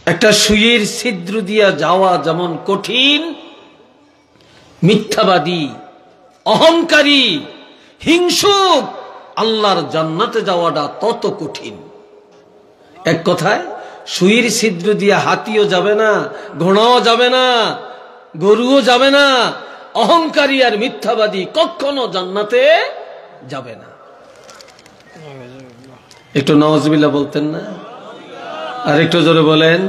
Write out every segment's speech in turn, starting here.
একটা সুইয়ের ছিদ্র দিয়া যাওয়া যেমন কঠিন, মিথ্যাবাদী, অহংকারী, হিংসুক আল্লাহর জান্নাতে যাওয়াটা তত কঠিন। এক কথায় সুইয়ের ছিদ্র দিয়া হাতিও যাবে না, ঘোড়াও যাবে না, গরুও যাবে না, অহংকারী আর মিথ্যাবাদী কখনো জান্নাতে যাবে না। একটু নাউজুবিল্লাহ বলতেন না? আর একটু জোরে বলেন।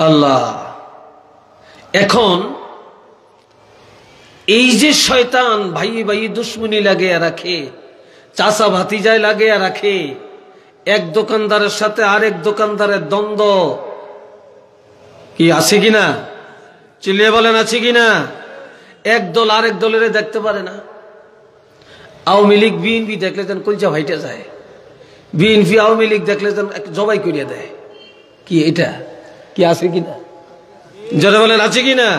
আল্লাহ, এখন এই যে শয়তান ভাই ভাই দুশ্মনী লাগিয়ে রাখে, চাচা ভাতিজায় লাগিয়ে রাখে, এক দোকানদারের সাথে আরেক দোকানদারের দ্বন্দ্ব কি আছে কিনা? চিল্লিয়ে বলেন আছে কিনা? এক দল আরেক দলের দেখতে পারে না। আওয়ামী লীগ বিএনপি দেখলে যেন কলজা ভাইটা যায়, বিএনপি আওয়ামী লীগ দেখলে যেন জবাই করিয়া দেয়। কি এটা কি আছে কিনা? যারা বলেন আছে কিনা?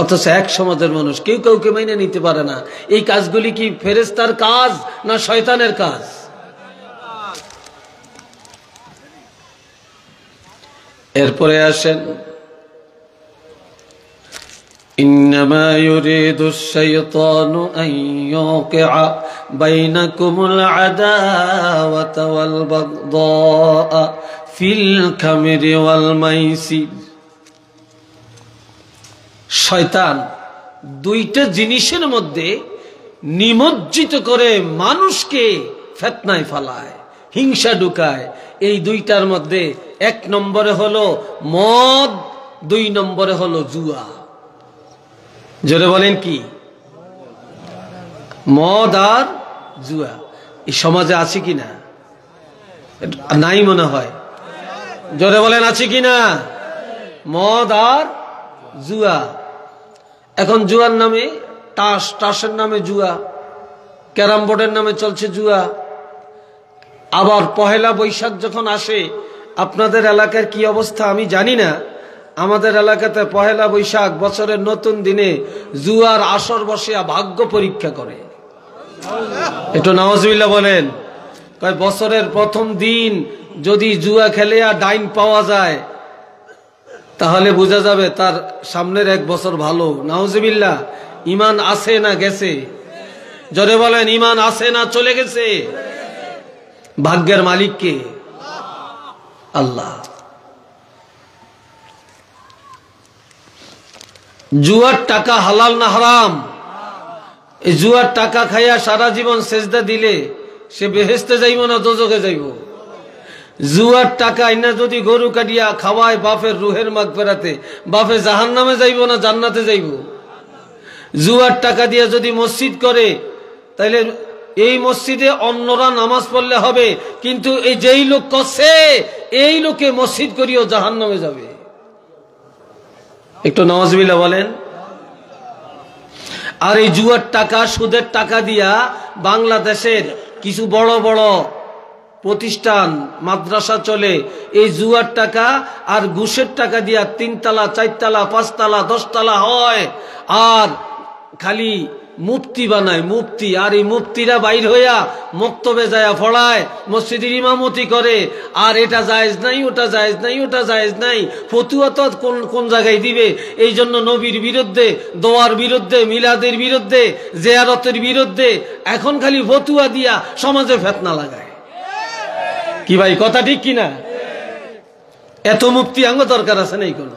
অথচ এক সমাজের মানুষ কেউ কাউকে মাইনে নিতে পারে না। এই কাজগুলি কি ফেরেশতার কাজ না শয়তানের কাজ? এরপরে আসেন, ইন্নামা ইউরিদুশ শাইতানু আন ইউকিআ বাইনাকুমুল আদাওয়াতা ওয়াল বাগদা ফিল খামরি ওয়াল মাইসির। শয়তান দুইটা জিনিসের মধ্যে নিমজ্জিত করে মানুষকে ফিতনায় ফেলায়, হিংসা ঢুকায়। এই দুইটার মধ্যে এক নম্বরে হলো মদ, দুই নম্বরে হলো জুয়া। জোরে বলেন কি? মদ আর জুয়া এই সমাজে আছে কিনা? নাই মনে হয়। জোরে বলেন আছে কিনা? মদ আর জুয়া। এখন জুয়ার নামে তাস, তাসের নামে জুয়া, ক্যারাম বোর্ডের নামে চলছে জুয়া। আবার পহেলা বৈশাখ যখন আসে, আপনাদের এলাকার কি অবস্থা আমি জানি না, আমাদের এলাকাতে পহেলা বৈশাখ বছরের নতুন দিনে জুয়ার আসর বসিয়া ভাগ্য পরীক্ষা করে। একটু নাউজুবিল্লাহ বলেন। কয় বছরের প্রথম দিন যদি জুয়া খেলে আর ডাইন পাওয়া যায় তাহলে বোঝা যাবে তার সামনের এক বছর ভালো। নাউজুবিল্লাহ। ইমান আছে না গেছে? জোরে বলেন, ইমান আছে না চলে গেছে? ভাগ্যের মালিক কে? আল্লাহ। জুয়ার টাকা হালাল না হারাম? এই জুয়ার টাকা খাইয়া সারা জীবন সেজদা দিলে সে বেহেশতে যাইব না দোজখে যাইব? জুয়ার টাকা আইনা যদি গরু কাটিয়া খাওয়ায় বাপের রুহের মাগফিরাতে, বাপে জাহান্নামে যাইব না জান্নাতে যাইব? জুয়ার টাকা দিয়া যদি মসজিদ করে তাইলে এই মসজিদে অন্যরা নামাজ পড়লে হবে, কিন্তু এই যেই লোক করছে এই লোকে মসজিদ করিও জাহান্নামে যাবে। একটু নাউজুবিল্লাহ বলেন। আর এই জুয়ার টাকা, সুদের টাকা দিয়া বাংলাদেশের কিছু বড় বড় প্রতিষ্ঠান, মাদ্রাসা চলে। এই জুয়ার টাকা আর ঘুষের টাকা দিয়া 3 তলা 4 তলা 5 তলা 10 তলা হয়। আর খালি মুফতি বানায়, মুফতি। আর এই মুফতিরা বাইর হইয়া মক্তবে যায়া পড়ায়, মসজিদের ইমামতি করে। আর এটা জায়েজ নাই, ওটা জায়েজ নাই, ওটা জায়েজ নাই। ফতুয়া তো কোন জায়গায় দিবে? এই জন্য নবীর বিরুদ্ধে, দোয়ার বিরুদ্ধে, মিলাদের বিরুদ্ধে, জিয়ারতের বিরুদ্ধে এখন খালি ফতুয়া দিয়া সমাজে ফিতনা লাগায়। কি ভাই, কথা ঠিক কিনা? এত মুফতি আঙ্গ দরকার আছে নাই কোনো?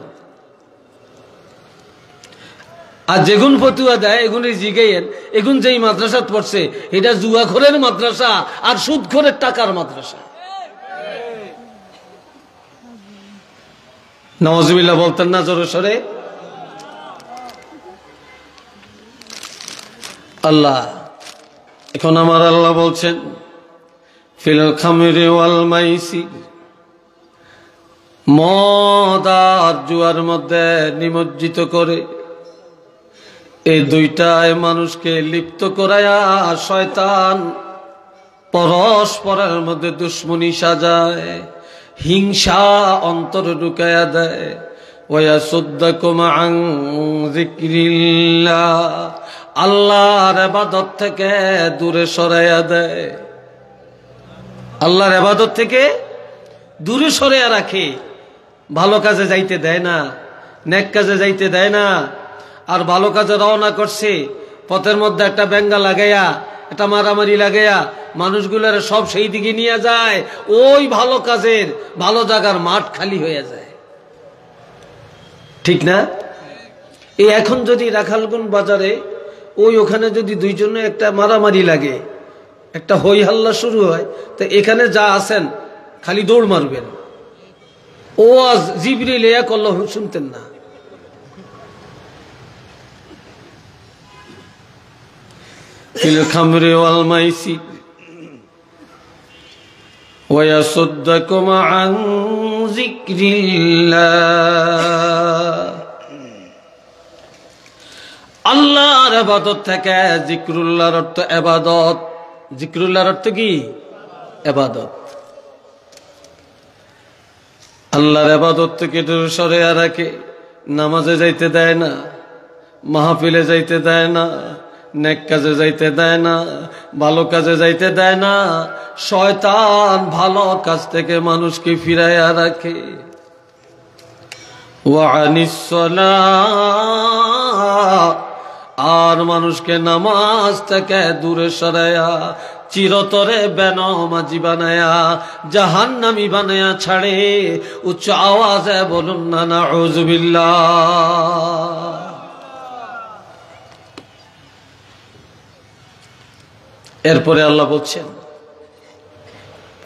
আর যেগুন ফতুয়া দেয় এগুলি জিগাইয়েন, এগুন যেই মাদ্রাসাত পড়ছে এটা জুয়াখোরের মাদ্রাসা আর সুদখোরের টাকার মাদ্রাসা। নাউজুবিল্লাহ বলতেন না জোরে সরে? আল্লাহ, এখন আমার আল্লাহ বলছেন ফিল খামরি ওয়াল মাইসির, মদ আর জুয়ার মধ্যে নিমজ্জিত করে। এই দুইটায় মানুষকে লিপ্ত করায়া শয়তান পরস্পরের মধ্যে দুশ্মনী সাজায়, হিংসা অন্তরে ঢুকায়া দেয়। ওয়াসুদ্দাকুম আন যিকরিল্লাহ, আল্লাহর ইবাদত থেকে দূরে সরাইয়া দেয়। আল্লাহর ইবাদত থেকে দূরে সরে রাখে, ভালো কাজে যাইতে দেয় না, নেক কাজে যাইতে দেয় না। আর ভালো কাজে রওনা করছে, পথের মধ্যে একটা বেঙ্গা লাগাইয়া, একটা মারামারি লাগাইয়া মানুষগুলোর সব সেই দিকে নিয়ে যায়, ওই ভালো কাজের ভালো জায়গার মাঠ খালি হয়ে যায়, ঠিক না? এই এখন যদি রাখালগঞ্জ বাজারে ওখানে যদি দুইজনে একটা মারামারি লাগে, একটা হই হাল্লা শুরু হয়, তো এখানে যা আছেন খালি দৌড় মারবেন, ও আজ জিবরিল ইয়া করল শুনতেন না। ফিল খামরি ওয়াল মাইসির ওয়া ইয়াসুদ্দাকুম আন যিকরিল্লাহ। আল্লাহর ইবাদত থেকে যিকরুল্লাহর অর্থ ইবাদত। যিকরুল্লাহর অর্থ কি? ইবাদত। আল্লাহর ইবাদত থেকে দূরে সরে রাখে, নামাজে যাইতে দেয় না, মাহফিলে যাইতে দেয় না, নেক কাজে যাইতে দেয় না, ভালো কাজে যাইতে দেয় না। শয়তান ভালো কাজ থেকে মানুষকে ফিরাইয়া রাখে। ওয়া আনিস সালাহ, আর মানুষকে নামাজ থেকে দূরে সরাইয়া চিরতরে বেনামাজি বানায়া জাহান্নামী বানায়া ছাড়ে। উচ্চ আওয়াজে বলুন না নাউযুবিল্লাহ। এরপরে আল্লাহ বলছেন,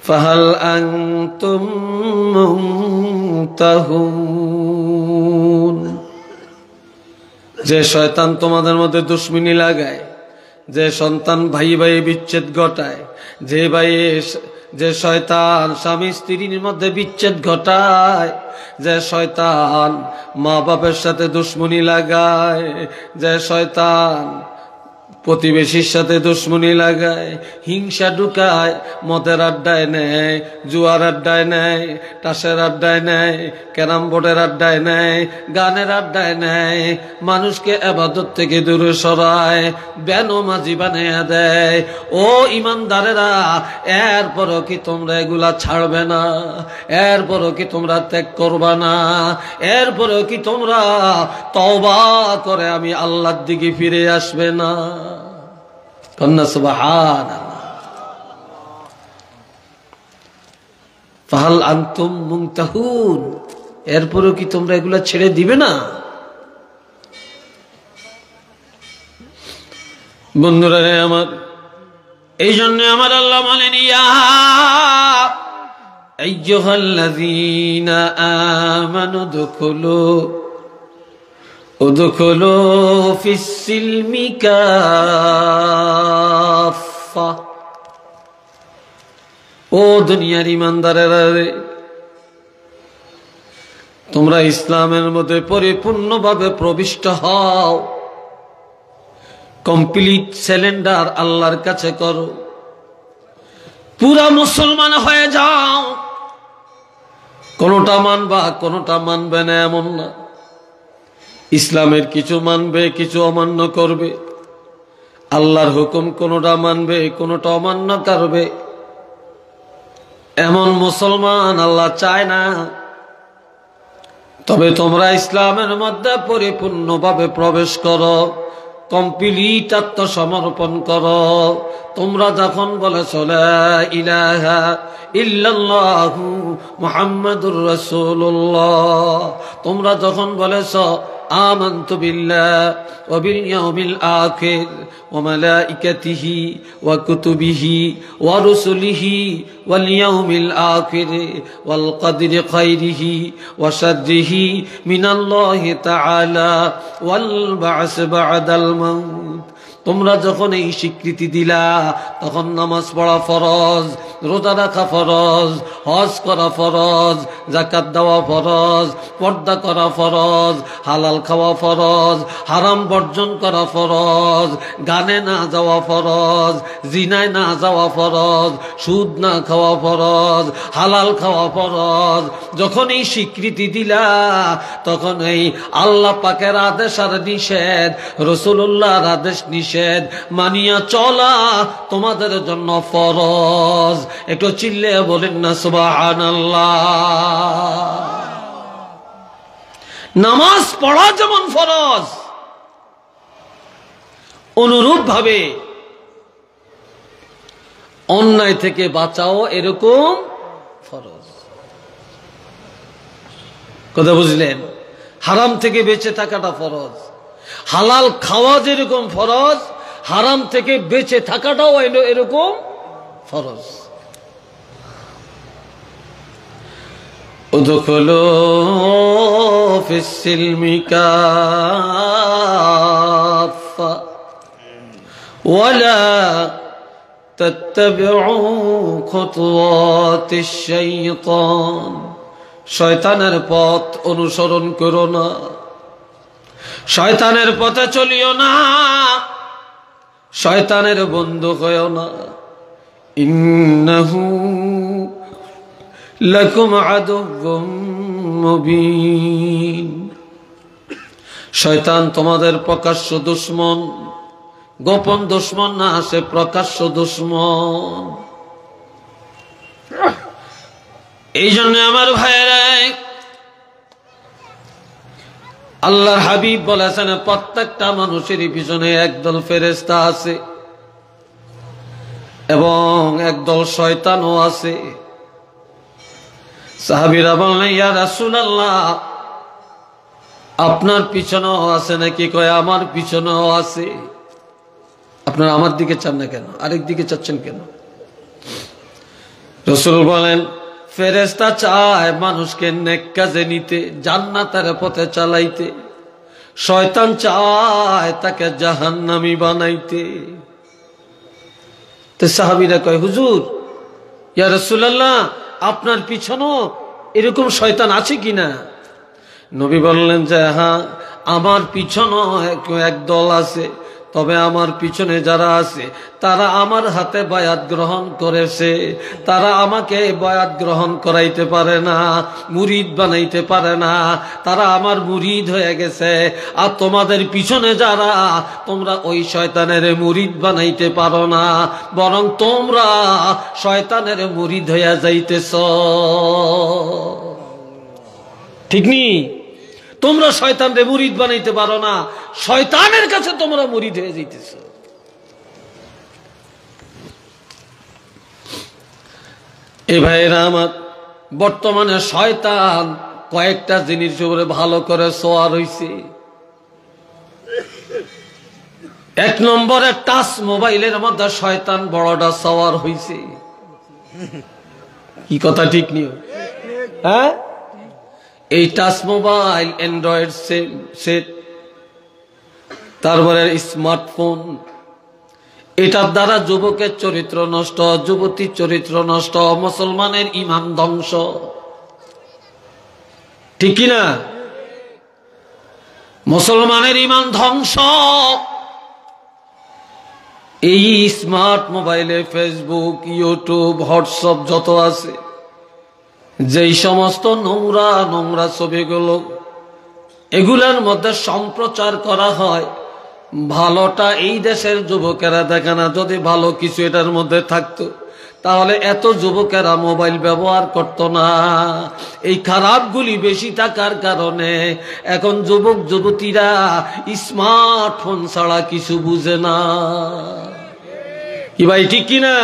ফাহাল আনতুম মুনতাহুন। যে শয়তান তোমাদের মধ্যে দুশ্মনী লাগায়, যে সন্তান ভাই ভাই বিচ্ছেদ ঘটায়, যে শয়তান স্বামী স্ত্রীর মধ্যে বিচ্ছেদ ঘটায়, যে শয়তান মা বাপের সাথে দুশ্মনী লাগায়, যে শয়তান প্রতিবেশীর সাথে দুশ্মনী লাগায়, হিংসা ঢুকায়, মদের আড্ডায় নেয়, জুয়ার আড্ডায় নেয়, তাসের আড্ডায় নেয়, ক্যারাম বোর্ডের আড্ডায় নেয়, গানের আড্ডায় নেয়, মানুষকে ইবাদত থেকে দূরে সরায়, বেনামাজি বানিয়ে দেয়। ও ইমানদারেরা, এরপরও কি তোমরা এগুলা ছাড়বে না? এরপরও কি তোমরা ত্যাগ করবা না? এরপরও কি তোমরা তওবা করে আমি আল্লাহর দিকে ফিরে আসবে না? কন্যা সুবহানাল্লাহ। ফাহাল আনতুম মুনতাহুন, এরপরও কি তোমরা এগুলা ছেড়ে দিবে না? বন্ধুরা আমার, এই জন্য আমার আল্লাহ বলেন, ইয়া আইয়ুহাল্লাযীনা আমানু উদখুলু ফিস-সিলমি কাফা। ও দুনিয়ার ইমানদারেরা, তোমরা ইসলামের মধ্যে পরিপূর্ণভাবে প্রবিষ্ট হও, কমপ্লিট সারেন্ডার আল্লাহর কাছে করো, পুরা মুসলমান হয়ে যাও। কোনটা মানবা কোনটা মানবে না এমন না, ইসলামের কিছু মানবে কিছু অমান্য করবে, আল্লাহর হুকুম কোনটা মানবে কোনটা অমান্য করবে, এমন মুসলমান আল্লাহ চায় না। তবে তোমরা ইসলামের মধ্যে পরিপূর্ণভাবে প্রবেশ করো, কমপ্লিট আত্মসমর্পণ করো। তোমরা যখন বলেছ লা ইলাহা ইল্লাল্লাহু মুহাম্মাদুর রাসূলুল্লাহ, তোমরা যখন বলেছ আমানতু বিল্লাহি ওয়া বিল ইয়াউমিল আখির ওয়া মালাইকাতিহি ওয়া কুতুবিহি ওয়া রুসুলিহি ওয়াল ইয়াউমিল আখির ওয়াল কদরি খাইরিহি ওয়া শাররিহি মিনাল্লাহি তাআলা ওয়াল বা'স বা'দাল মাউত। তোমরা যখন এই স্বীকৃতি দিলা, তখন নামাজ পড়া ফরজ, রোজা রাখা ফরজ, হজ করা ফরজ, যাকাত দেওয়া ফরজ, পর্দা করা ফরজ, হালাল খাওয়া ফরজ, হারাম বর্জন করা ফরজ, গানে না যাওয়া ফরজ, জিনায় না যাওয়া ফরজ, সুদ না খাওয়া ফরজ, হালাল খাওয়া ফরজ। যখন এই স্বীকৃতি দিলা, তখন এই আল্লাহ পাকের আদেশ আর নিষেধ, রাসূলুল্লাহর আদেশ নিষেধ নিষেধ মানিয়া চলা তোমাদের জন্য ফরজ। একটু চিল্লে বলেন না সুবহানাল্লাহ। নামাজ পড়া যেমন ফরজ, অনুরূপ ভাবে অন্যায় থেকে বাঁচাও এরকম ফরজ। কথা বুঝলেন? হারাম থেকে বেঁচে থাকাটা ফরজ। হালাল খাওয়া যেরকম ফরজ, হারাম থেকে বেঁচে থাকাটাও এরকম ফরজ। উদখুলু ফিস-সিলমি কাফা ওয়ালা তাত্তাবিউ খুতুওয়াতিশ শাইতান। শয়তানের পথ অনুসরণ করো না, শয়তানের পথে চলিও না, শয়তানের বন্ধু হইও না। ইন্নাহু লাকুম আদুউম মুবিন। শয়তান তোমাদের প্রকাশ্য দুশমন, গোপন দুশমন না, সে প্রকাশ্য দুশমন। এই জন্য আমার ভাইয়েরা, আল্লাহর হাবিব বলেছেন প্রত্যেকটা মানুষেরই পিছনে একদল ফেরেশতা আছে এবং একদল শয়তানও আছে। সাহাবীরা বললেন, ইয়া রাসূলুল্লাহ, আপনার পিছনেও আছে নাকি? কয় আমার পিছনেও আছে। আপনারা আমার দিকে চান না কেন, আরেক দিকে চাচ্ছেন কেন? রাসূল বলেন, ফেরেশতা চায় মানুষকে নেক কাজে নিতে, জান্নাতের পথে চালাইতে। শয়তান চায় তাকে জাহান্নামী বানাইতে। তো সাহাবীরা কয়, হুজুর, ইয়া রাসূলুল্লাহ, আপনার পিছনেও এরকম শয়তান আছে কিনা? নবী বললেন যে হ্যাঁ, আমার পিছনেও একদল আছে, তবে আমার পিছনে যারা আছে তারা আমার হাতে বায়াত গ্রহণ করেছে। তারা আমাকে বায়াত গ্রহণ করাইতে পারে না, মুরিদ বানাইতে পারে না, তারা আমার মুরিদ হয়ে গেছে। আর তোমাদের পিছনে যারা, তোমরা ওই শয়তানের মুরিদ বানাইতে পারো না, বরং তোমরা শয়তানের মুরিদ হয়ে যাইতেছ। ঠিক নি? তোমরা শয়তানরে মুরিদ বানাইতে পারো না, শয়তানের কাছে তোমরা মুরিদ হয়ে যাইতেছ। এ ভাইরা আমার, বর্তমানে শয়তান কয়েকটা জিনিস উপরে ভালো করে সোয়ার হইছে। এক নম্বরে টাচ মোবাইলের মধ্যে শয়তান বড়টা সওয়ার হইছে। কি কথা ঠিক নিও? হ্যাঁ, এই টাচ মোবাইল, অ্যান্ড্রয়েড সেট, তারপরে স্মার্টফোন, এটার দ্বারা যুবকের চরিত্র নষ্ট, যুবতীর চরিত্র নষ্ট, মুসলমানের ঈমান ধ্বংস। ঠিক কিনা? মুসলমানের ঈমান ধ্বংস। এই স্মার্ট মোবাইলে ফেসবুক, ইউটিউব, হোয়াটসঅ্যাপ যত আছে, যেই সমস্ত নোংরা নোংরা ছবিগুলো এগুলার মধ্যে সম্প্রচার করা হয়, ভালোটা এই দেশের যুবকেরা দেখে না। যদি ভালো কিছু এটার মধ্যে থাকতো তাহলে এত যুবকেরা মোবাইল ব্যবহার করত না। এই খারাপগুলি বেশি থাকার কারণে এখন যুবক যুবতীরা স্মার্টফোন ছাড়া কিছু বুঝে না। কি ভাই, ঠিক কিনা?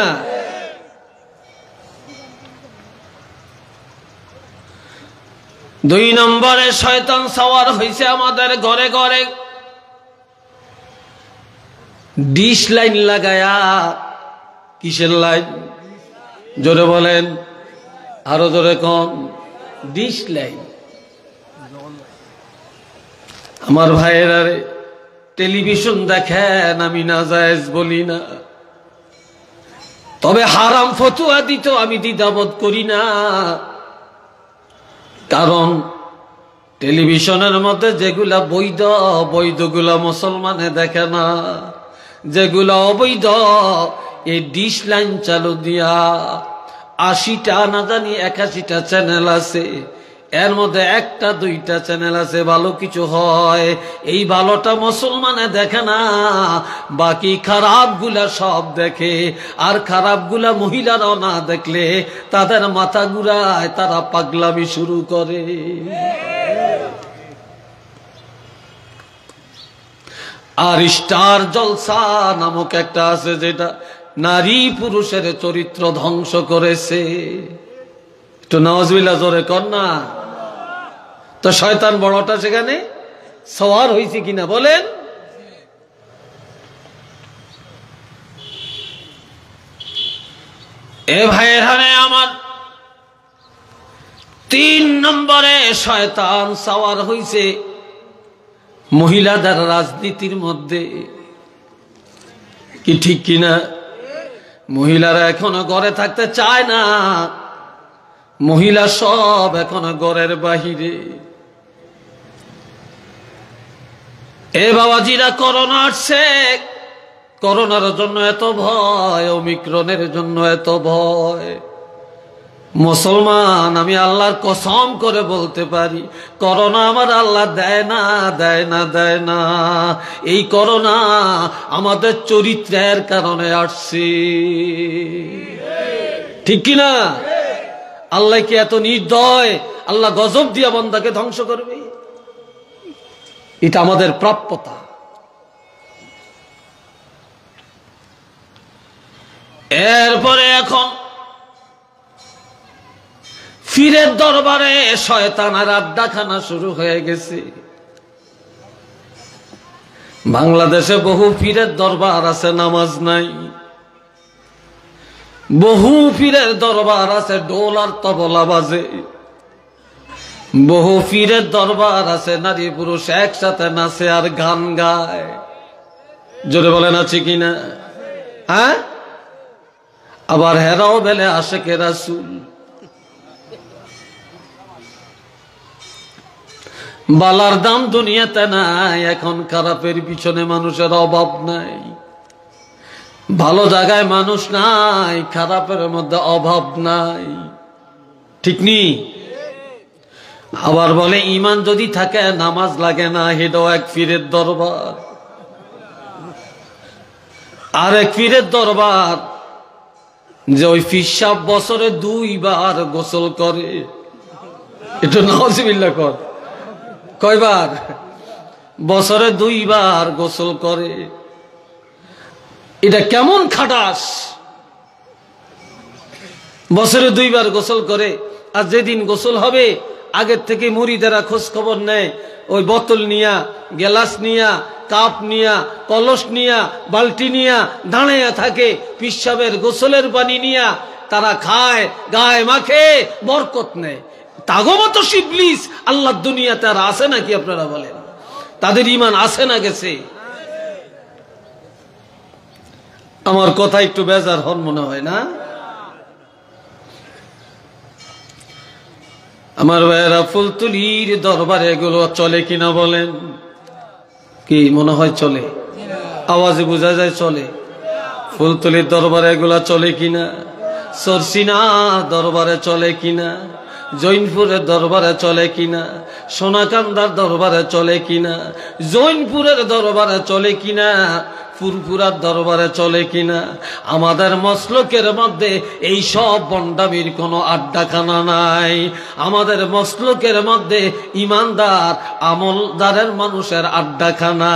দুই নম্বরে শয়তান সওয়ার হইছে আমাদের ঘরে ঘরে। ডিশ লাইন লাগায়া। কিসের লাইন? জোরে বলেন, আরো জোরে কন। Dish line. আমার ভাইয়েরা রে, টেলিভিশন দেখেন, আমি নাজায়েজ বলি না, তবে হারাম ফতুয়া দিত আমি দ্বিধাবোধ করি না। কারণ টেলিভিশনের মধ্যে যেগুলা বৈধ, বৈধগুলা মুসলমানে দেখে না। যেগুলা অবৈধ, এই ডিশ লাইন চালু দিয়া 80টা না জানি 81টা চ্যানেল আছে, এর মধ্যে একটা দুইটা চ্যানেল আছে ভালো কিছু হয়, এই ভালোটা মুসলমানে দেখে না, বাকি খারাপগুলা সব দেখে। আর খারাপগুলা মহিলারাও না দেখলে তাদের মাথা ঘুরায়, তারা পাগলামি শুরু করে। আর স্টার জলসা নামক একটা আছে, যেটা নারী পুরুষের চরিত্র ধ্বংস করেছে। একটু নাউজুবিল্লাহ জোরে কর না। তো শয়তান বড়টা সেখানে সওয়ার হয়েছে কিনা বলেন? এ ভাইয়েরা আমার, 3 নম্বরে শয়তান সওয়ার হয়েছে মহিলাদের রাজনীতির মধ্যে। কি ঠিক কিনা? মহিলারা এখনো ঘরে থাকতে চায় না, মহিলা সব এখনো ঘরের বাহিরে। এ বাবাজিরা, করোনা আসছে, করোনার জন্য এত ভয়, ওমিক্রনের জন্য এত ভয়। মুসলমান, আমি আল্লাহর কসম করে বলতে পারি, করোনা আমার আল্লাহ দেয় না, দেয় না, দেয় না। এই করোনা আমাদের চরিত্রের কারণে আসছে। ঠিক কিনা? আল্লাহ কি এত নির্দয়? আল্লাহ গজব দিয়া বান্দাকে ধ্বংস করবে? এটা আমাদের প্রাপ্যতা। এরপরে এখন পীরের দরবারে শয়তানের আড্ডাখানা শুরু হয়ে গেছে। বাংলাদেশে বহু পীরের দরবার আছে, নামাজ নাই। বহু পীরের দরবার আছে, ঢোল আর তবলা বাজে। বহু পীরের দরবার আছে, নারী পুরুষ একসাথে নাচে আর গান গায়। জোরে বলেন আছে কিনা? হ্যাঁ, আবার হেরাও বেলে আশেকে রাসূল। বালার দাম দুনিয়াতে নাই, এখন খারাপের পিছনে মানুষের অভাব নাই। ভালো জায়গায় মানুষ নাই, খারাপের মধ্যে অভাব নাই। ঠিক নি? আবার বলে ঈমান যদি থাকে নামাজ লাগে না, হেটাও এক পীরের দরবার। আর এক পীরের দরবার যে ওই পীর সাহেব বছরে 2 বার গোসল করে। একটু নাউজুবিল্লাহ কর। কয়বার? বছরে 2 বার গোসল করে। এটা কেমন খাটাস! বছরে 2 বার গোসল করে, আর যেদিন গোসল হবে আগের থেকে মুরিদেরা খোঁজ খবর নেয়। ওই বোতল নিয়া, গ্লাস নিয়া, কাপ নিয়া, কলস নিয়া, বালতি নিয়া দাঁড়াইয়া থাকে। পিসাবের গোসলের পানি নিয়া তারা খায়, গায়ে মাখে, বরকত নেয়। তাগমত ইবলিস আল্লাহর দুনিয়াতে আর আছে নাকি? আপনারা বলেন, তাদের ঈমান আছে না গেছে? আমার কথা একটু বেজার হন মনে হয় না? আমার ভাইয়েরা, ফুলতুলির দরবারে এগুলো চলে কিনা বলেন? কি মনে হয় চলে? আওয়াজে বোঝা যায় চলে। ফুলতুলির দরবারে এগুলা চলে কিনা? সরসিনা দরবারে চলে কিনা? জৈনপুরের দরবারে চলে কিনা? সোনাকান্দার দরবারে চলে কিনা? জৈনপুরের দরবারে চলে কিনা? ফুরফুরার দরবারে চলে কিনা? আমাদের মসলকের মধ্যে এই সব বন্ডামির কোনো আড্ডাখানা নাই। আমাদের মসলকের মধ্যে ইমানদার আমলদারের মানুষের আড্ডাখানা।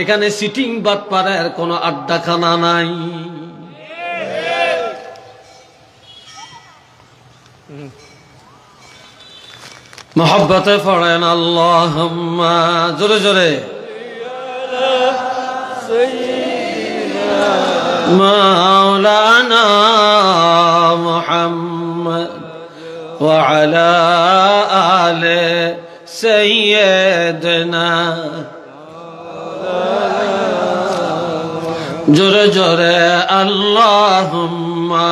এখানে সিটিং বাটপারের কোনো আড্ডাখানা নাই। মোহব্বতে পড়েন আল্লাহুম্মা, জোরে জোরে। মাওলানা মুহাম্মদ ওয়া আলা আলি সাইয়্যিদিনা, জোরে জোরে আল্লাহুম্মা।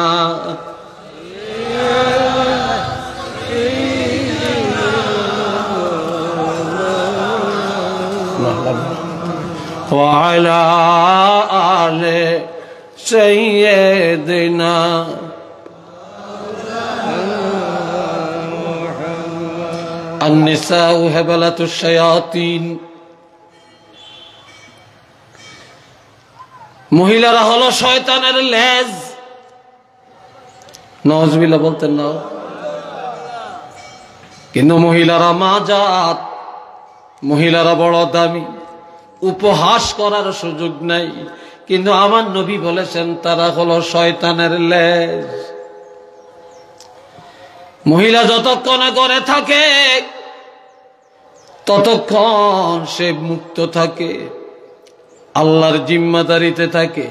وعلى آل سيدنا আন-নিসাউ হাবালাতুশ শায়াতিন, মহিলারা হলো শয়তানের লেজ। নাউজুবিল্লাহ বলতেন না? কিন্তু মহিলারা মাজাত, মহিলারা বড় দামি, উপহাস করার সুযোগ নাই। কিন্তু আমার নবী বলেছেন তারা হলো শয়তানের লেজ। মহিলা যতক্ষণ ঘরে থাকে ততক্ষণ সে মুক্ত থাকে, আল্লাহর জিম্মাদারিতে থাকে,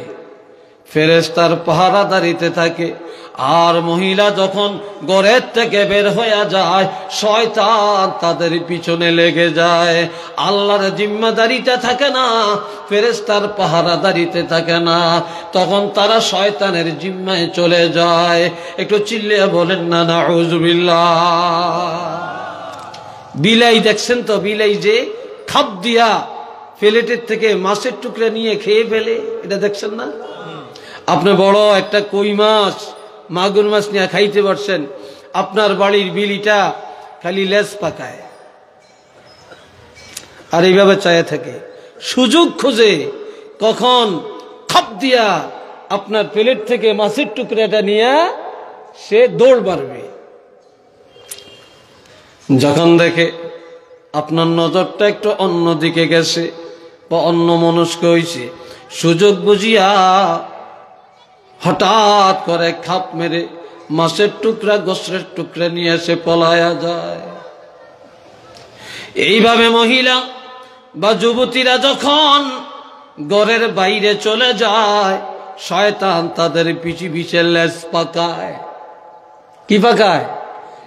ফেরেশতার পাহারাদারিতে থাকে। আর মহিলা যখন ঘরের থেকে বের হয়ে যায়, শয়তান তাদের পিছনে লেগে যায়। আল্লাহর জিম্মাদারিতে থাকে না, ফেরেশতার পাহারাদারিতে থাকে না, তখন তারা শয়তানের জিম্মায় চলে যায়। একটু চিল্লিয়ে বলেন না নাউজুবিল্লাহ। বিলাই দেখছেন তো? বিলাই যে খাপ দিয়া প্লেটের থেকে মাছের টুকরা নিয়ে খেয়ে ফেলে, এটা দেখছেন না? আপনি বড় একটা কই মাছ, মাগুর মাছ নিয়ে খাইতে পারছেন, আপনার বাড়ির বিলিটা খালি লেজ পাকায় আর এইভাবে চায়ে থাকে, সুযোগ খোঁজে কখন খাপ দিয়া আপনার প্লেট থেকে মাছের টুকরাটা নিয়ে সে দৌড় মারবে। যখন দেখে আপনার নজরটা একটু অন্য দিকে গেছে বা অন্য মনস্ক হয়েছে, সুযোগ বুঝিয়া হঠাৎ করে খাপ মেরে মাছের টুকরা গোস্তের টুকরা নিয়ে এসে পলায়া যায়। এইভাবে মহিলা বা যুবতীরা যখন ঘরের বাইরে চলে যায়, শয়তান তাদের পিছে পিছে লেজ পাকায়। কি পাকায়?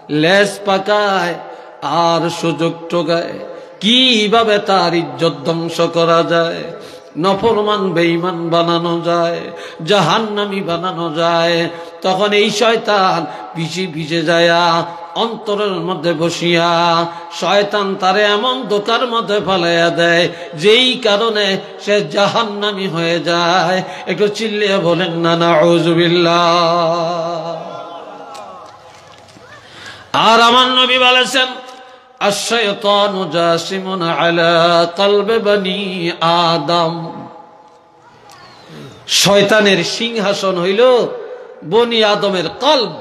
লেজ পাকায় আর সুযোগ টোকায় কিভাবে তার ইজ্জত ধ্বংস করা যায়, নফরমান বেঈমান বানানো যায়, জাহান্নামী বানানো যায়। তখন এই শয়তান পিছে পিছে যায়া অন্তরের মধ্যে বসিয়া শয়তান তারে এমন দোকার মধ্যে ফেলাইয়া দেয় যেই কারণে সে জাহান্নামী হয়ে যায়। একটু চিল্লিয়ে বলেন না নাউজুবিল্লাহ। আর আমার নবী বলেছেন আশ-শায়তানু জাসিমুন আলা কলবি বনি আদম, শয়তানের সিংহাসন হইল বনি আদমের কলব।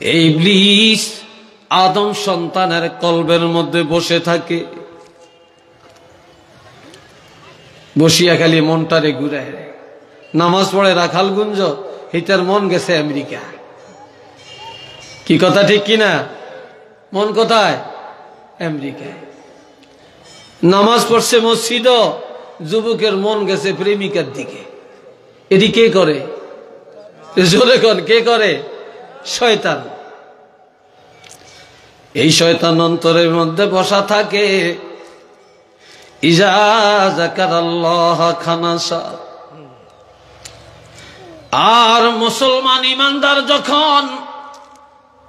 এই ইবলিস আদম সন্তানের কলবের মধ্যে বসে থাকে, বসিয়া খালি মনটারে ঘুরায়। নামাজ পড়ে রাখাল গুঞ্জ, হিতার মন গেছে আমেরিকা। কি কথা ঠিক কিনা? মন কোথায়? আমেরিকায়। নামাজ পড়ছে মসজিদ, যুবকের মন গেছে প্রেমিকার দিকে। এটি কে করে? জোরে কোন কে করে? শয়তান। এই শয়তান অন্তরের মধ্যে বসা থাকে। ইজা যাকারাল্লাহ খানাসা। আর মুসলমান ইমানদার যখন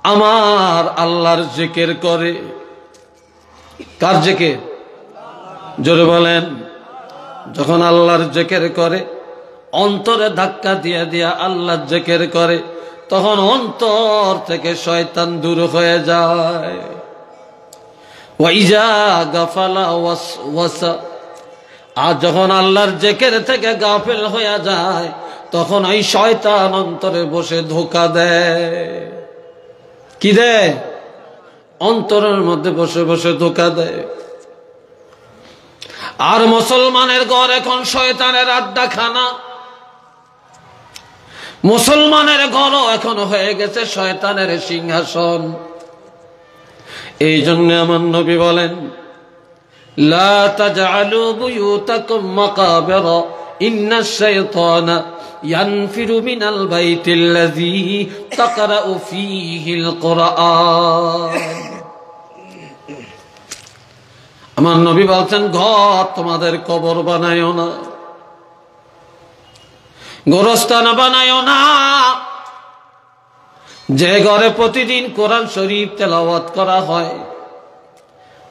আমার আল্লাহর জিকির করে, কার জিকির? জোরে বলেন। যখন আল্লাহর জিকির করে, অন্তরে ধাক্কা দিয়া দিয়া আল্লাহর জিকির করে, তখন অন্তর থেকে শয়তান দূর হয়ে যায়। ওয়াইজা গাফালা ওয়াসওয়াসা। আর যখন আল্লাহর জিকির থেকে গাফিল হয়ে যায়, তখন ওই শয়তান অন্তরে বসে ধোঁকা দেয়। কি দেয়? অন্তরের মধ্যে বসে বসে ধোঁকা দেয়। আর মুসলমানের ঘর এখন শয়তানের আড্ডাখানা। মুসলমানের ঘরও এখন হয়ে গেছে শয়তানের সিংহাসন। এই জন্য আমার নবী বলেন, লা তাজআলু বুয়ুতাকুম মাকাবিরা ইন্নাশ শাইতানা ইয়ানফিরু মিনাল বাইতিল্লাযী তাকরাউ ফীহিল কুরআন। আমার নবী বলছেন, ঘর তোমাদের কবর বানায়ো না, গোরস্থান বানায়ো না। যে ঘরে প্রতিদিন কোরআন শরীফ তেলাওয়াত করা হয়,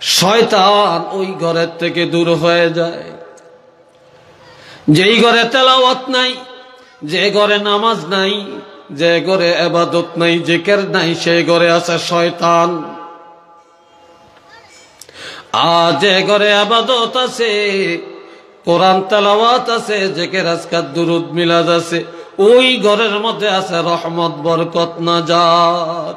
শয়তান ওই ঘরের থেকে দূর হয়ে যায়। যেই ঘরে তেলাওয়াত নাই, যে ঘরে নামাজ নাই, যে ঘরে ইবাদত নাই, জিকির নাই, সেই ঘরে আছে শয়তান। আর যে ঘরে ইবাদত আছে, কোরআন তেলাওয়াত আছে, জিকির আজকার দুরুদ মিলাদ আছে, ওই ঘরের মধ্যে আছে রহমত, বরকত, নাজাত।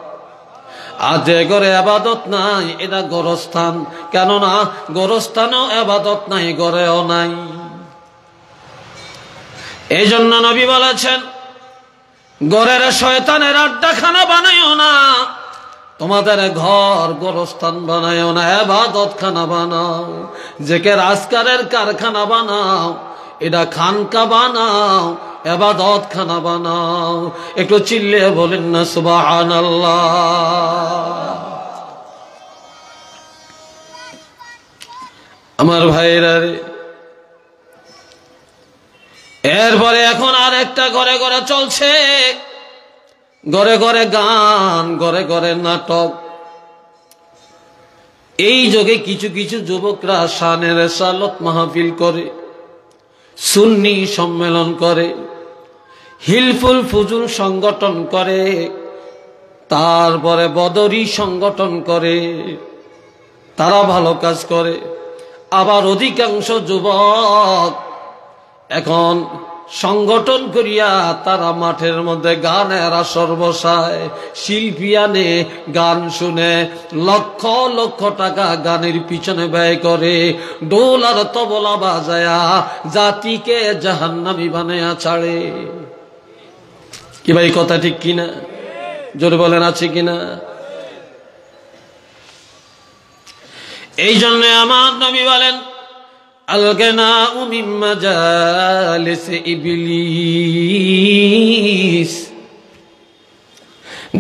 আর যে ঘরে ইবাদত নাই, এটা গোরস্থান। কেননা গোরস্থানেও ইবাদত নাই, ঘরেও নাই। এই জন্য নবী বলেছেন, ঘরের শয়তানের আড্ডাখানা বানাইও না, তোমাদের ঘর গোরস্থান বানাইও না, ইবাদত খানা বানাও, জিকির আজকারের কারখানা বানাও, এটা খানকা বানাও, ইবাদত খানা বানাও। একটু চিল্লিয়ে বলেন না সুবহানাল্লাহ। আমার ভাইরা রে, এরপরে এখন আর একটা ঘরে ঘরে চলছে, ঘরে ঘরে গান, ঘরে ঘরে নাটক। এই যুগে কিছু কিছু যুবকরা শানের রিসালাত মাহফিল করে, সুন্নি সম্মেলন করে, হিলফুল ফুজুল সংগঠন করে, তারপরে বদরি সংগঠন করে। তারা ভালো কাজ করে। আবার অধিকাংশ যুবক এখন সংগঠন করিয়া তারা মাঠের মধ্যে গানের আসর বসায়, শিল্পী আনে, গান শুনে লক্ষ লক্ষ টাকা গানের পিছনে ব্যয় করে, ঢোল আর তবলা বাজায়া জাতিকে জাহান্নামী বানায়া ছাড়ে। কি ভাই কথা ঠিক কিনা? জোরে বলেন আছে কিনা? এই জন্য আমার নবী বলেন, আল-গিনাউ মিন মাজালিস ইবলিস,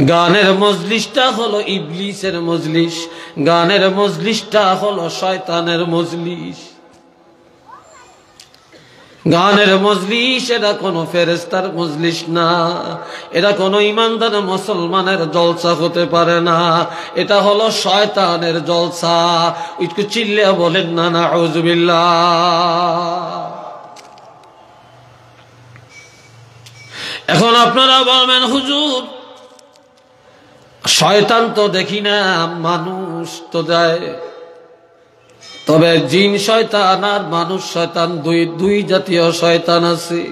গানের মজলিসটা হলো ইবলিসের মজলিস, গানের মজলিসটা হলো শয়তানের মজলিস। গানের মজলিস এটা কোনো ফেরেশতার মজলিস না, এটা কোনো ইমানদার মুসলমানের জলসা হতে পারে না, এটা হলো শয়তানের জলসা। একটু চিল্লিয়ে বলেন না নাউযুবিল্লাহ। এখন আপনারা বলবেন, হুজুর শয়তান তো দেখি না, মানুষ তো যায়। তবে জিন শয়তান আর মানুষ শয়তান দুই জাতীয় শয়তান আছে।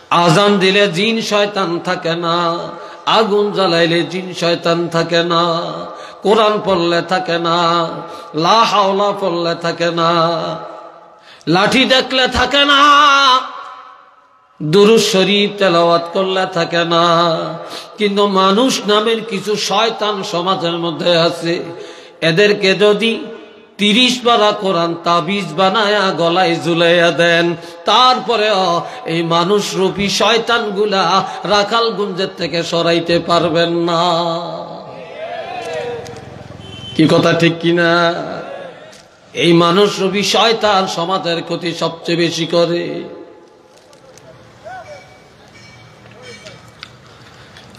আজান দিলে জিন শয়তান থাকে না, আগুন জ্বালাইলে জিন শয়তান থাকে না, কোরআন পড়লে থাকে না, লা হাওলা পড়লে থাকে না, লাঠি দেখলে থাকে না, দুরূদ শরীফ তেলাওয়াত করলে থাকে না। কিন্তু মানুষ নামের কিছু শয়তান সমাজের মধ্যে আছে। এদেরকে যদি 30 পারা কোরআন তাবিজ বানায়া গলায় ঝুলাইয়া দেন, তারপরেও এই মানুষ রূপী শয়তান গুলা রাখালগঞ্জের থেকে সরাইতে পারবেন না। কি কথা ঠিক কিনা? এই মানুষ রূপী শয়তান সমাজের ক্ষতি সবচেয়ে বেশি করে।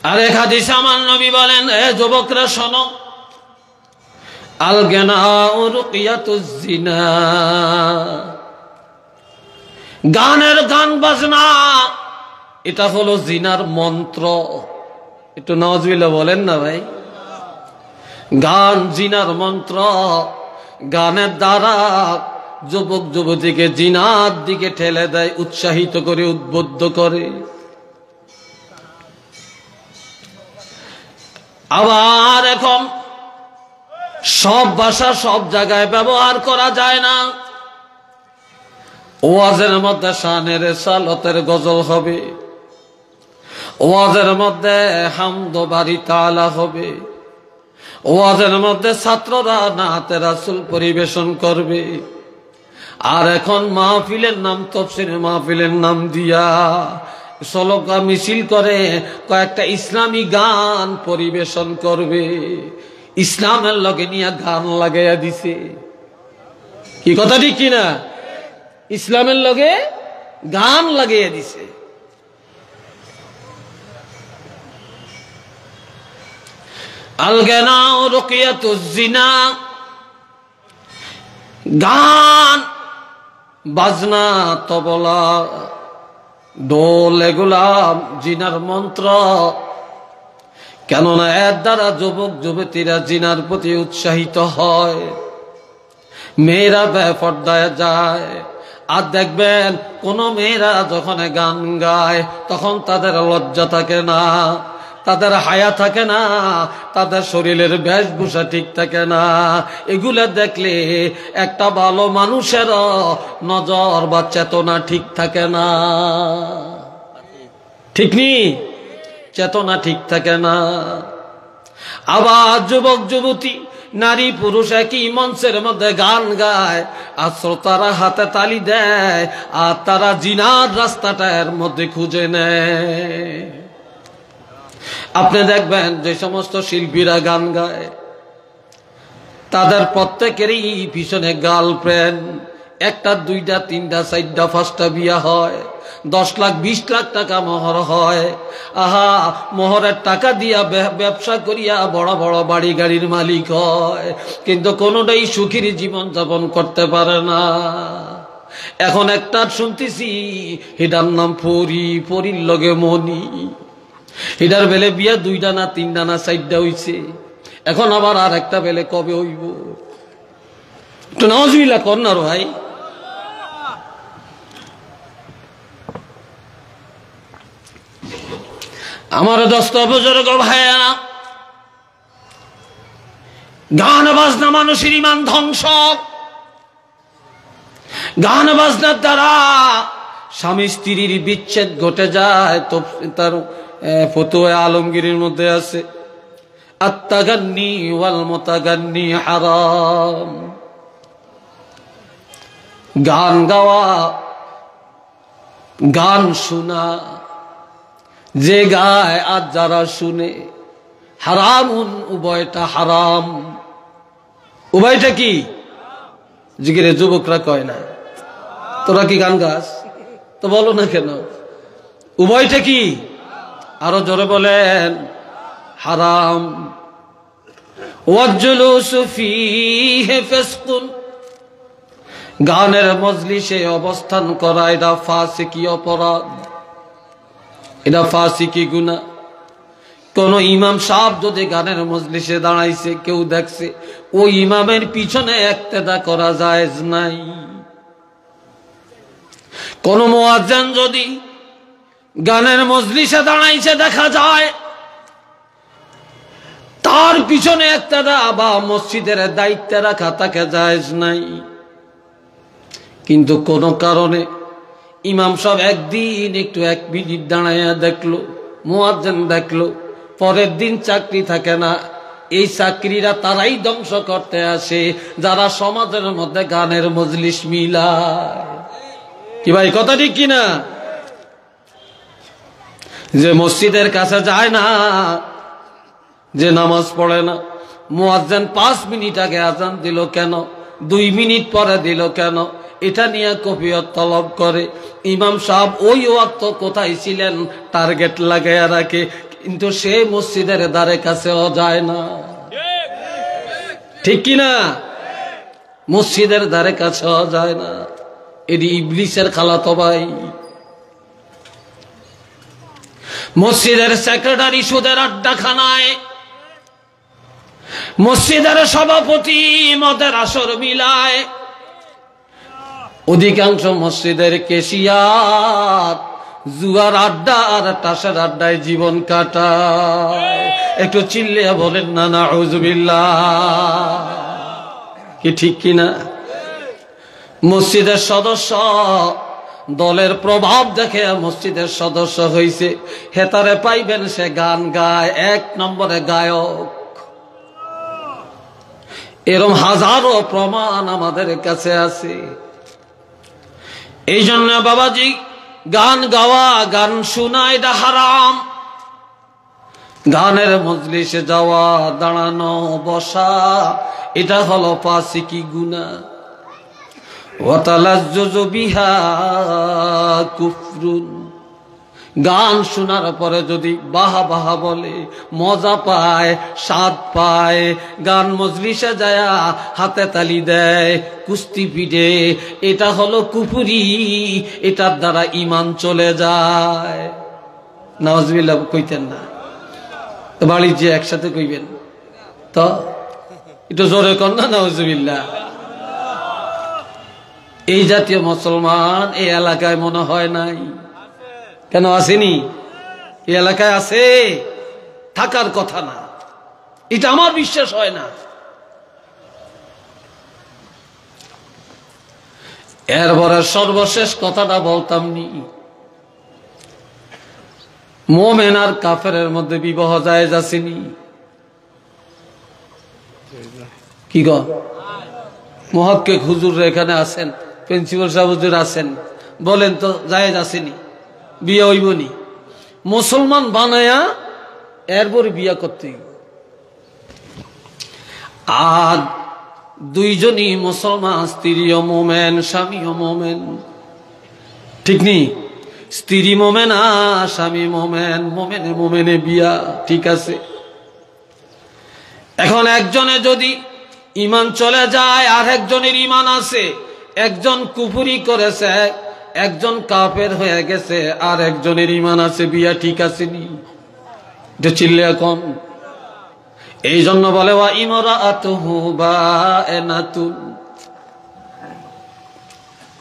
আরেক হাদিসে আমার নবী বলেন, এ যুবকরা শোনো, আল-গিনাউ রুকিয়াতুজ জিনা, গানের গান বাজনা এটা হলো জিনার মন্ত্র। একটু নাউযুবিল্লাহ বলেন না ভাই। গান জিনার মন্ত্র। গানের দ্বারা যুবক যুবতীকে জিনার দিকে ঠেলে দেয়, উৎসাহিত করে, উদ্বুদ্ধ করে। আবার এখন সব ভাষা সব জায়গায় ব্যবহার করা যায় না। ওয়াজের মধ্যে শানের রিসালাতের গজল হবে, ওয়াজের মধ্যে হামদ বাড়ি তাআলা হবে, ওয়াজের মধ্যে ছাত্ররা নাতে রাসূল পরিবেশন করবে। আর এখন মাহফিলের নাম, তাফসীর মাহফিলের নাম দিয়া সলকা মিছিল করে কয়েকটা ইসলামী গান পরিবেশন করবে। ইসলামের লগে নিয়ে গান লাগাইয়া দিছে। কি কথা ঠিক কিনা? ইসলামের লগে গান লাগাইয়া দিছে। আল-গিনাউ রুকিয়াতুজ জিনা, গান বাজনা তবলা ডোল এগুলা জিনার মন্ত্র। কেননা এর দ্বারা যুবক যুবতীরা জিনার প্রতি উৎসাহিত হয়, মেয়েরা বেপরদায় যায়। আর দেখবেন কোন মেয়েরা যখন গান গায় তখন তাদের লজ্জা থাকে না, তাদের হায়া থাকে না, তাদের শরীরের বেশভূষা ঠিক থাকে না। এগুলো দেখলে একটা ভালো মানুষের নজর বা চেতনা ঠিক থাকে না, ঠিক নি? চেতনা ঠিক থাকে না। আবার যুবক যুবতী নারী পুরুষ একই মঞ্চের মধ্যে গান গায়, আর শ্রোতারা হাতে তালি দেয়, আর তারা জিনার রাস্তাটা এর মধ্যে খুঁজে নেয়। আপনি দেখবেন যে সমস্ত শিল্পীরা গান গায় তাদের প্রত্যেকেরই পিছনে গার্লফ্রেন্ড, একটা দুইটা তিনটা চারটা পাঁচটা বিয়া হয়, 10 লাখ 20 লাখ টাকা মোহর হয়। আহা, মোহরের টাকা দিয়া ব্যবসা করিয়া বড় বড় বাড়ি গাড়ির মালিক হয়, কিন্তু কোনোটাই সুখীর জীবন যাপন করতে পারে না। এখন একটা শুনতেছি এটার নাম পরি, পরির লগে মনি। এটার বেলে বিয়া 2টা না 3টা না 4টা হইছে, এখন আবার আর একটা বেলে কবে হইব? তো নাউজুবিল্লাহ কর না ভাই। আমার দোস্ত বুজুর্গ ভাইয়েরা, গান বাজনা মানুষের ইমান ধ্বংস। গান বাজনার দ্বারা স্বামী স্ত্রীর বিচ্ছেদ ঘটে যায়। তো তার ফতোয়া আলমগীরের মধ্যে আছে, আত্তাগান্নি ওয়াল মুতাগান্নি হারাম। গান গাওয়া, গান শোনা, যে গায় আর যারা শুনে, হারামুন, উভয়টা হারাম। উভয়টা কি? জিগিরে যুবকরা কয় না, তোরা কি গান গাস? তো বলো না কেন? উভয়টা কি? আরো জোরে বলেন, হারাম। ওয়াজলুসু ফীহি ফিসকুন, গানের মজলিসে অবস্থান করা এটা ফাসিকি অপরাধ, এটা ফাসিকি গুনাহ। কোন ইমাম সাহেব যদি গানের মজলিসে দাঁড়াইছে, কেউ দেখছে, ওই ইমামের পিছনে ইক্তেদা করা জায়েজ নাই। কোন মুয়াজ্জিন যদি গানের মজলিসে দাঁড়াইছে দেখা যায়, তার পিছনে ইক্তেদা বা মসজিদের দায়িত্বে রাখা তাকে জায়েজ নাই। কিন্তু কোন কারণে ইমাম সাহেব একদিন একটু 1 মিনিট দাঁড়াইয়া দেখলো, মুয়াজ্জিন দেখলো, পরের দিন চাকরি থাকে না। এই চাকরিরা তারাই ধ্বংস করতে আসে যারা সমাজের মধ্যে গানের মজলিস মিলায়। কি ভাই, কথা ঠিক কিনা? যে মসজিদের কাছে যায় না, যে নামাজ পড়ে না, মুয়াজ্জিন 5 মিনিট আগে আজান দিল কেন, 2 মিনিট পরে দিল কেন, এটা নিয়ে কফিয়ত তলব করে। ইমাম সাহেব ওই ওয়াক্ত কোথায় ছিলেন টার্গেট লাগাইয়া রাখে, কিন্তু সে মসজিদের দ্বারে কাছেও যায় না। ঠিক কিনা? মসজিদের দ্বারে কাছেও যায় না। এটি ইবলিসের খালাতো ভাই। মসজিদের সেক্রেটারি সুদের আড্ডাখানায়, মসজিদের সভাপতি মদের আসর মিলায়, অধিকাংশ মসজিদের কেশিয়ার জুয়ার আড্ডা আর টাসের আড্ডায় জীবন কাটায়। একটু চিল্লিয়া বলেন না নাউজুবিল্লাহ। কি ঠিক কিনা? মসজিদের সদস্য দলের প্রভাব দেখে মসজিদের সদস্য হইছে, হেতারে পাইবেন সে গান গায়, 1 নম্বরে গায়ক। এরকম হাজারো প্রমাণ আমাদের কাছে আছে। এই জন্য বাবাজি, গান গাওয়া, গান শোনা এটা হারাম। গানের মজলিসে যাওয়া, দাঁড়ানো, বসা, এটা হলো ফাসিকি গুনাহ। ওয়া তালাজ্জুজু বিহা কুফরুন, গান শোনার পরে যদি বাহা বাহা বলে, মজা পায়, স্বাদ পায়, গান মজলিসে যায় হাতে তালি দেয়, কুস্তি পিঠে, এটা হলো কুফরি, এটার দ্বারা ঈমান চলে যায়। নাউজুবিল্লাহ কইতেন না? বাড়ির যে একসাথে কইবেন তো একটু জোরে কর না, নাউজুবিল্লাহ। এই জাতীয় মুসলমান এই এলাকায় মনে হয় নাই। কেন আসেনি? এই এলাকায় আছে, থাকার কথা না, এটা আমার বিশ্বাস হয় না। এরপরে সর্বশেষ কথাটা বলতাম নি, মুমিন আর কাফেরের মধ্যে বিবাহ জায়েজ আসেনি? কি গো মুহাক্কিক হুজুর এখানে আছেন, প্রিন্সিপাল সাহেব হুজুর আছেন, বলেন তো জায়েজ আসেনি? বিয়ে হইবনি? মুসলমান বানায়া এরপর বিয়া করতে, আর দুইজনই মুসলমান, স্ত্রীও মোমেন স্বামীও মোমেন, ঠিক নেই? স্ত্রী মোমেন আর স্বামী মোমেন, মোমেনে মোমেনে বিয়া, ঠিক আছে। এখন একজনে যদি ঈমান চলে যায় আর একজনের ঈমান আছে, একজন কুফরি করেছে, একজন কাফের হয়ে গেছে, আর একজনের ঈমান আছে, বিয়া ঠিক আছে নি? এটা চিল্লে এখন এই জন্য বলে ওয়া ইমরাআতুহু বায়নাতুন,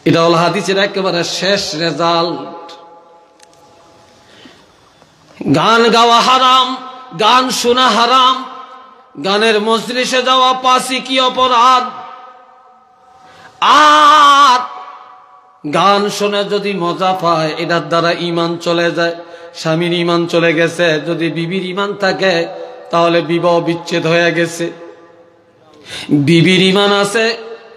এটা হলো হাদিসের একেবারে শেষ রেজাল্ট। গান গাওয়া হারাম, গান শোনা হারাম, গানের মজলিসে যাওয়া ফাসিকি অপরাধ। আর গান শুনে যদি মজা পায়, এটার দ্বারা ঈমান চলে যায়। স্বামীর ঈমান চলে গেছে, যদি বিবির ঈমান থাকে তাহলে বিবাহ বিচ্ছেদ হয়ে গেছে। বিবির ঈমান আছে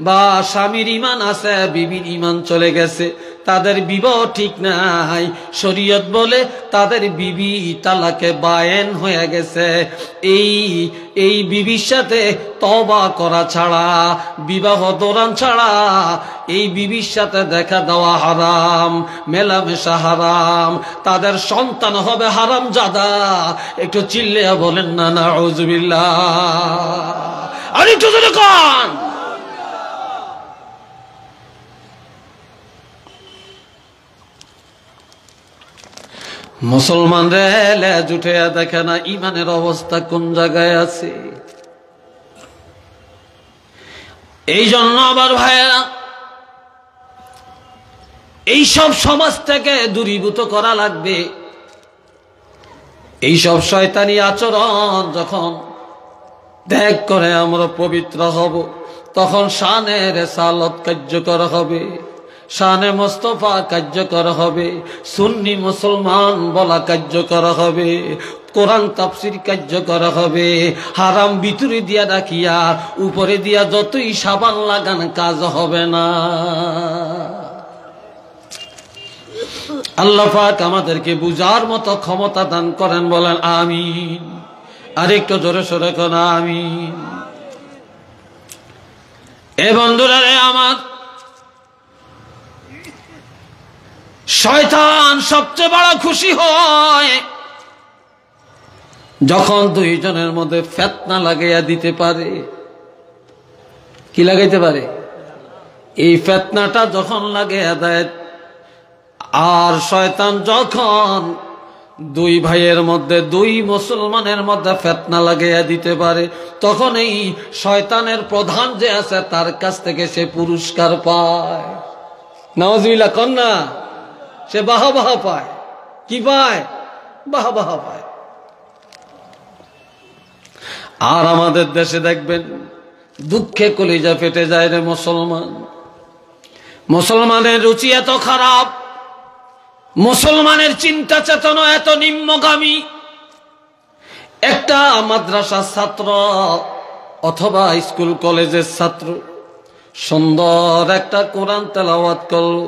বা স্বামীর ঈমান আছে, বিবির ঈমান চলে গেছে, তাদের বিবাহ ঠিক নাই, শরীয়ত বলে তাদের বিবি তালাকে বায়েন হয়ে গেছে। এই বিবির সাথে তওবা করা ছাড়া, বিবাহ দৌড়ান ছাড়া এই বিবির সাথে দেখা দেওয়া হারাম, মেলামেশা হারাম, তাদের সন্তান হবে হারামজাদা। একটু চিল্লে বলেন না নাউজুবিল্লাহ, আর একটু জোরে কোন। মুসলমান রে জুটে দেখে না ইমানের অবস্থা কোন জায়গায় আছে। এই জন্য আবার ভাইয়া, এইসব সমাজ থেকে দূরীভূত করা লাগবে। এইসব শয়তানি আচরণ যখন ত্যাগ করে আমরা পবিত্র হব, তখন শানে রিসালাত কার্যকর হবে, শানে মুস্তাফা কার্যকর হবে, সুন্নি মুসলমান বলা কার্যকর হবে, কোরআন তাফসীর কার্যকর হবে। হারাম ভিতরে দিয়া রাখিয়া উপরে দিয়া যতই সাবান লাগান কাজ হবে না। আল্লাহ পাক আমাদেরকে বুঝার মতো ক্ষমতা দান করেন, বলেন আমিন। আরেকটু জোরে সোরে কোন আমিন। এ বন্ধুরা রে আমার, শয়তান সবচেয়ে বড় খুশি হয় যখন দুইজনের মধ্যে ফিতনা লাগাইয়া দিতে পারে। কি লাগাইতে পারে? এই ফিতনাটা যখন লাগাইয়া দেয়, আর শয়তান যখন দুই ভাইয়ের মধ্যে, দুই মুসলমানের মধ্যে ফিতনা লাগাইয়া দিতে পারে, তখন এই শয়তানের প্রধান যে আছে তার কাছ থেকে সে পুরস্কার পায়। নাউজুবিল্লাহ কন্যা, সে বাহবাহ পায়। কি পায়? বাহবাহ পায়। আর আমাদের দেশে দেখবেন দুঃখে কলিজা ফেটে যায় রে মুসলমান। মুসলমানের রুচি এত খারাপ, মুসলমানের চিন্তা চেতনা এত নিম্নগামী। একটা মাদ্রাসার ছাত্র অথবা স্কুল কলেজের ছাত্র সুন্দর একটা কোরআন তেলাওয়াত করলো,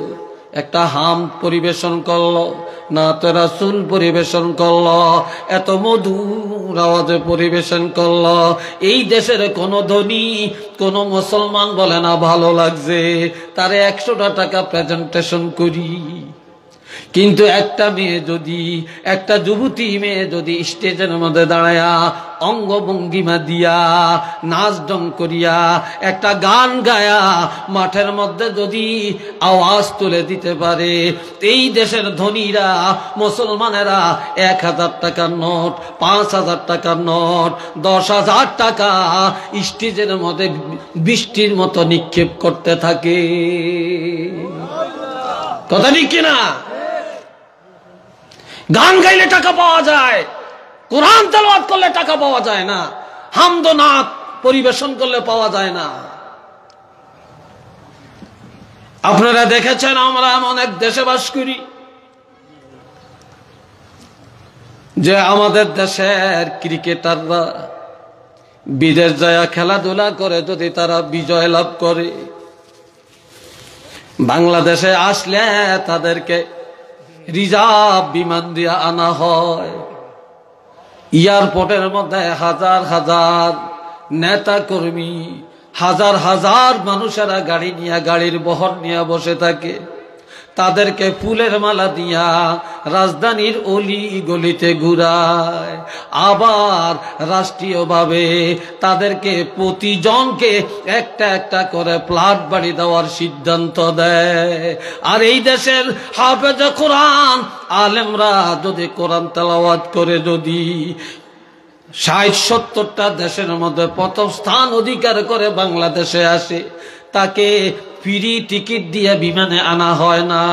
একটা হাম পরিবেশন করলো, নাতে রাসূল পরিবেশন করলো, এত মধুর আওয়াজে পরিবেশন করলো। এই দেশের কোন ধনী কোন মুসলমান বলে না ভালো লাগছে, তারে 100টা টাকা প্রেজেন্টেশন করি। কিন্তু একটা মেয়ে যদি, একটা যুবতী মেয়ে যদি স্টেজের মধ্যে দাঁড়ায়া অঙ্গভঙ্গিমা দিয়া, নাচ ডং করিয়া, একটা গান গায়া মাঠের মধ্যে যদি আওয়াজ তুলে দিতে পারে, এই দেশের ধনীরা মুসলমানেরা 1000 টাকার নোট, 5000 টাকার নোট, 10,000 টাকা স্টেজের মধ্যে বৃষ্টির মতো নিক্ষেপ করতে থাকে। কথা ঠিক কিনা? গান গাইলে টাকা পাওয়া যায়, কোরআন তেলাওয়াত করলে টাকা পাওয়া যায় না, হামদ নাত পরিবেশন করলে পাওয়া যায় না। আপনারা দেখেছেন আমরা এমন এক দেশে বাস করি যে আমাদের দেশের ক্রিকেটাররা বিদেশ যায় খেলাধুলা করে, যদি তারা বিজয় লাভ করে, বাংলাদেশে আসলে তাদেরকে রিজার্ভ বিমান দিয়ে আনা হয়। এয়ারপোর্টের মধ্যে হাজার হাজার নেতা কর্মী, হাজার হাজার মানুষেরা গাড়ি নিয়ে, গাড়ির বহর নিয়ে বসে থাকে। তাদেরকে ফুলের মালা দিয়া রাজধানীর অলি গলিতে ঘুরায়, আবার রাষ্ট্রীয়ভাবে তাদেরকে প্রতিজনকে একটা একটা করে ফ্ল্যাট বাড়ি দেওয়ার সিদ্ধান্ত দেয়। আর এই দেশের হাফেজে কোরআন আলেমরা যদি কোরআন তেলাওয়াত করে, যদি 60-70টা দেশের মধ্যে প্রথম স্থান অধিকার করে বাংলাদেশে আসে, তাকে ফ্রি টিকিট দিয়ে বিমানে আনা হয় না,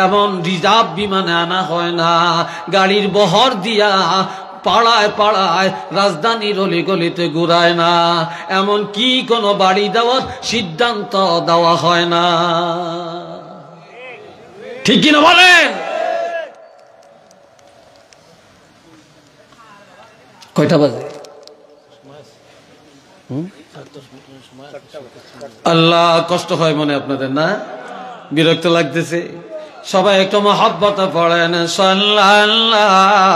এমন রিজার্ভ বিমানে আনা হয় না, গাড়ির বহর দিয়া পাড়ায় পাড়ায় রাজধানীর অলিগলিতে ঘুরায় না, এমন কি কোনো বাড়ি দেওয়ার সিদ্ধান্ত দেওয়া হয় না। ঠিক কিনা বলেন? কয়টা বাজে? আল্লাহ, কষ্ট হয় মনে আপনাদের না? বিরক্ত লাগতেছে? সবাই একটু মহব্বতে পড়েন সাল্লাল্লাহ,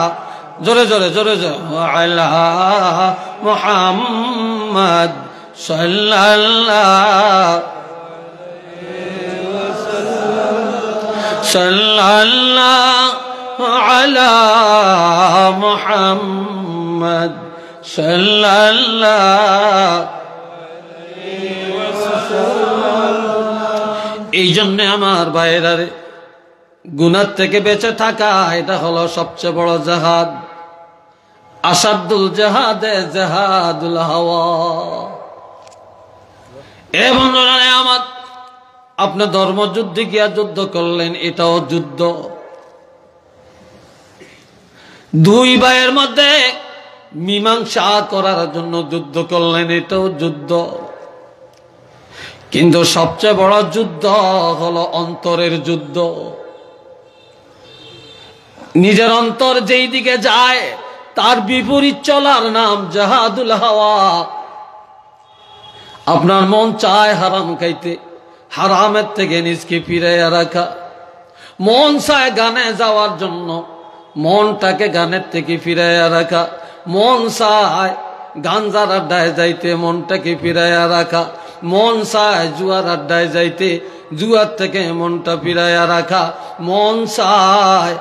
জোরে জোরে জোরে জোরে, আলা মুহাম্মদ সাল্লাল্লাহ সাল্লাল্লাহু আলা মুহাম্মদ সাল্লাল্লাহু। এই জন্য আমার ভাইয়েরা, গুনাহ থেকে বেঁচে থাকা এটা হলো সবচেয়ে বড় জিহাদ। আসাদুল জিহাদে জিহাদুল হাওয়া। এ বন্ধুরা আমার, আপনি ধর্মযুদ্ধে গিয়া যুদ্ধ করলেন, এটাও যুদ্ধ। দুই ভাইয়ের মধ্যে মীমাংসা করার জন্য যুদ্ধ করলেন, এটাও যুদ্ধ। কিন্তু সবচেয়ে বড় যুদ্ধ হলো অন্তরের যুদ্ধ। নিজের অন্তর যেই দিকে যায় তার বিপরীত চলার নাম জিহাদুল হাওয়া। আপনার মন চায় হারাম খাইতে, হারামের থেকে নিজকে ফিরাইয়া রাখা। মন চায় গানে যাওয়ার জন্য, মনটাকে গানের থেকে ফিরাইয়া রাখা। মন চায় গাঞ্জার আড্ডায় যাইতে, মনটাকে ফিরাইয়া রাখা। মন চায় জুয়ার আড্ডায় যাইতে, জুয়ার থেকে মনটা ফিরাইয়া রাখা। মন চায়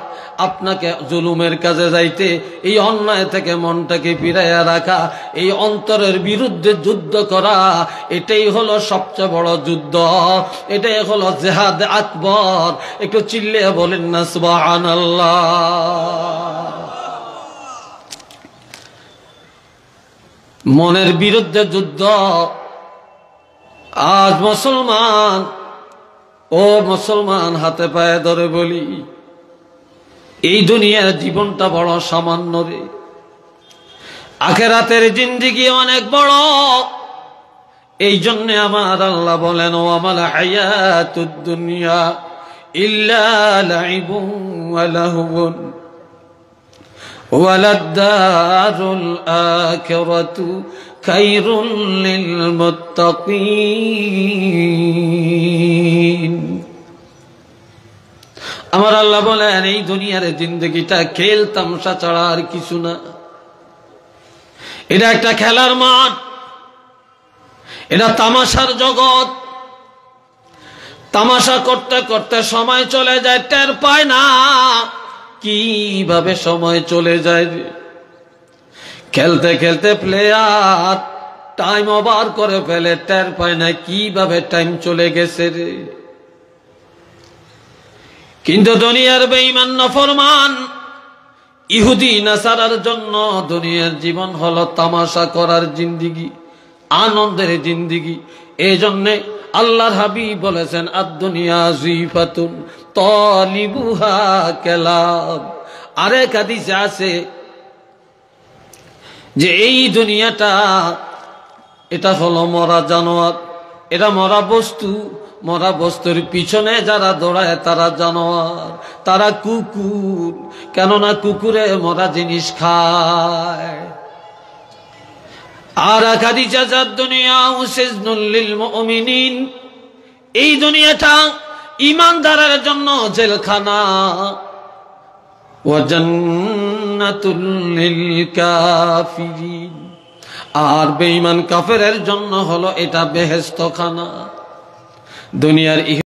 আপনাকে জুলুমের কাজে যাইতে, এই অন্যায় থেকে মনটাকে ফিরাইয়া রাখা। এই অন্তরের বিরুদ্ধে যুদ্ধ করা, এটাই হলো সবচেয়ে বড় যুদ্ধ, এটাই হলো জিহাদ আকবর। একটু চিল্লিয়ে বলেন না সুবহানাল্লাহ। মনের বিরুদ্ধে যুদ্ধ। আজ মুসলমান, ও মুসলমান, হাতে পায়ে ধরে বলি, এই দুনিয়ার জীবনটা বড় সামান্য রে। আখিরাতের জিন্দেগি অনেক বড়। এই জন্য আমার আল্লাহ বলেন, ওয়ামাল হায়াতুদ দুনিয়া ইল্লা লাইবুন ওয়া লাহবুন ওয়ালাদ-দারুল আখিরাতু খায়রুল লিল মুত্তাকিন। আমার আল্লাহ বলেন, এই দুনিয়ার জিন্দগিটা খেল তামসা ছাড়া আর কিছু না। এটা একটা খেলার মাঠ, এটা তামাশার জগৎ। তামাশা করতে করতে সময় চলে যায়, টের পায় না কিভাবে সময় চলে যায়। খেলতে খেলতে প্লেয়ার টাইম ওভার করে ফেলে, টের পায় না কিভাবে টাইম চলে গেছে রে। কিন্তু দুনিয়ার বেঈমান নাফরমান ইহুদি নাসারার জন্য দুনিয়ার জীবন হলো তামাশা করার জিন্দিগি, আনন্দের জিন্দিগি। এই জন্যে আল্লাহর হাবিব বলেছেন, আদ-দুনিয়া জিফাতুন তালিবুহা কালাব। আরেক হাদিসে আছে যে এই দুনিয়াটা এটা হলো মরা জানোয়ার, এটা মরা বস্তু। মরা বস্তুর পিছনে যারা দৌড়ায় তারা জানোয়ার, তারা কুকুর, কেননা কুকুরে মরা জিনিস খায়। আর হাদিসে যার দুনিয়া সিজনুল লিল মুমিনিন, এই দুনিয়াটা ঈমানদারের জন্য জেলখানা, ওয়া জান্নাতুল লিল কাফিরিন, আর বেঈমান কাফেরের জন্য হলো এটা বেহেশতখানা। দুনিয়ার